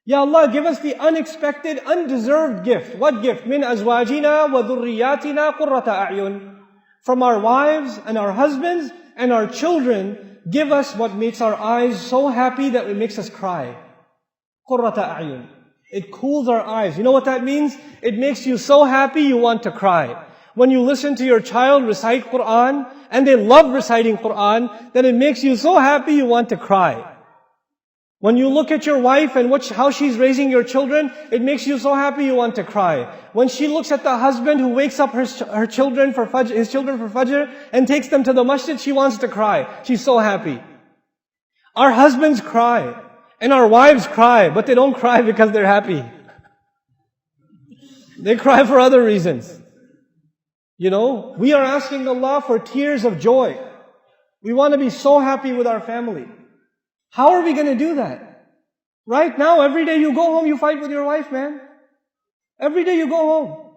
Ya Allah, give us the unexpected, undeserved gift. What gift? Min azwajina wa dhurriyatina qurrata a'yun. From our wives and our husbands and our children, give us what makes our eyes so happy that it makes us cry. Qurrata a'yun. It cools our eyes. You know what that means? It makes you so happy you want to cry. When you listen to your child recite Qur'an, and they love reciting Qur'an, then it makes you so happy you want to cry. When you look at your wife and how she's raising your children, it makes you so happy you want to cry. When she looks at the husband who wakes up his children for Fajr and takes them to the masjid, she wants to cry. She's so happy. Our husbands cry. And our wives cry, but they don't cry because they're happy. They cry for other reasons. You know, we are asking Allah for tears of joy. We want to be so happy with our family. How are we going to do that? Right now, every day you go home, you fight with your wife, man. Every day you go home.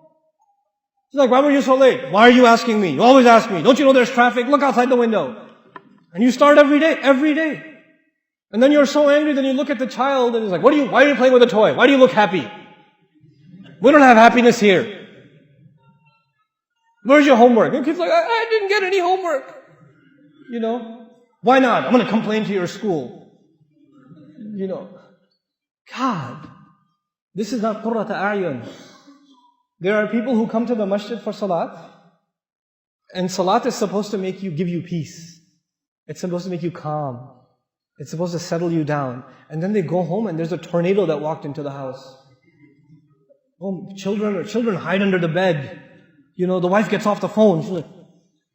She's like, why were you so late? Why are you asking me? You always ask me. Don't you know there's traffic? Look outside the window. And you start every day. And then you're so angry, then you look at the child and he's like, why are you playing with a toy? Why do you look happy? We don't have happiness here. Where's your homework? And the kid's like, I didn't get any homework. You know, why not? I'm going to complain to your school. You know, God, this is not qurrata a'yun. There are people who come to the masjid for salat, and salat is supposed to give you peace. It's supposed to make you calm. It's supposed to settle you down. And then they go home and there's a tornado that walked into the house. Oh, children hide under the bed. You know, the wife gets off the phone. She's like,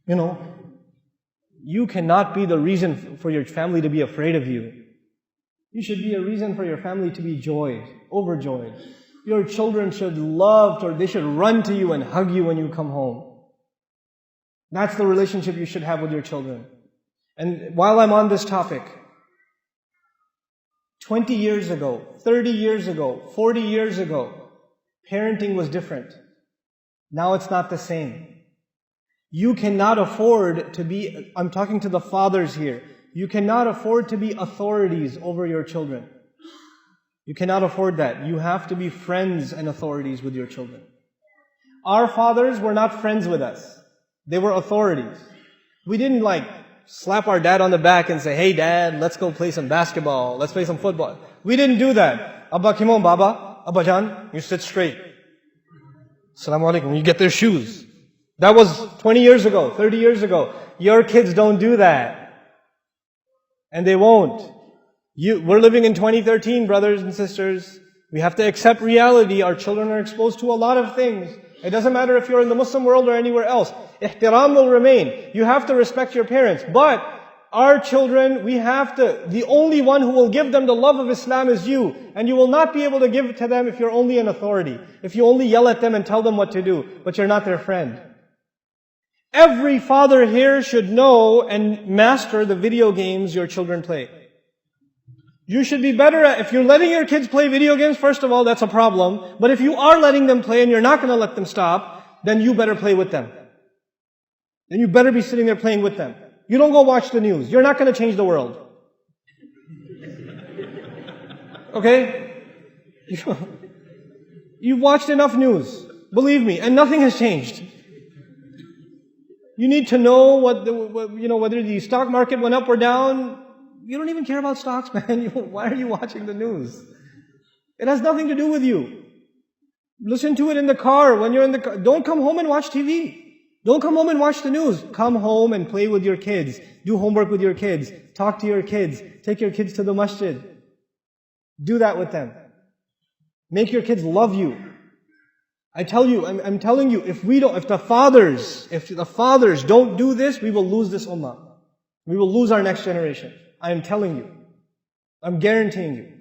you know, you cannot be the reason for your family to be afraid of you. You should be a reason for your family to be overjoyed. Your children should they should run to you and hug you when you come home. That's the relationship you should have with your children. And while I'm on this topic, 20 years ago, 30 years ago, 40 years ago, parenting was different. Now it's not the same. You cannot afford to be, I'm talking to the fathers here, you cannot afford to be authorities over your children. You cannot afford that. You have to be friends and authorities with your children. Our fathers were not friends with us. They were authorities. We didn't slap our dad on the back and say, hey dad, let's go play some basketball, let's play some football. We didn't do that. Abba Kimon Baba, Abba Jan, you sit straight. Assalamu alaikum. You get their shoes. That was 20 years ago, 30 years ago. Your kids don't do that. And they won't. We're living in 2013, brothers and sisters. We have to accept reality. Our children are exposed to a lot of things. It doesn't matter if you're in the Muslim world or anywhere else. Ihtiram will remain. You have to respect your parents. But our children, the only one who will give them the love of Islam is you. And you will not be able to give it to them if you're only an authority. If you only yell at them and tell them what to do, but you're not their friend. Every father here should know and master the video games your children play. You should be better if you're letting your kids play video games, first of all, that's a problem. But if you are letting them play and you're not going to let them stop, then you better play with them. Then you better be sitting there playing with them. You don't go watch the news. You're not going to change the world. Okay? You've watched enough news. Believe me, and nothing has changed. You need to know whether the stock market went up or down. You don't even care about stocks, man. Why are you watching the news? It has nothing to do with you. Listen to it in the car. When you're in the car, don't come home and watch TV. Don't come home and watch the news. Come home and play with your kids. Do homework with your kids. Talk to your kids. Take your kids to the masjid. Do that with them. Make your kids love you. I tell you, I'm telling you, if the fathers don't do this, we will lose this ummah. We will lose our next generation. I am telling you. I'm guaranteeing you.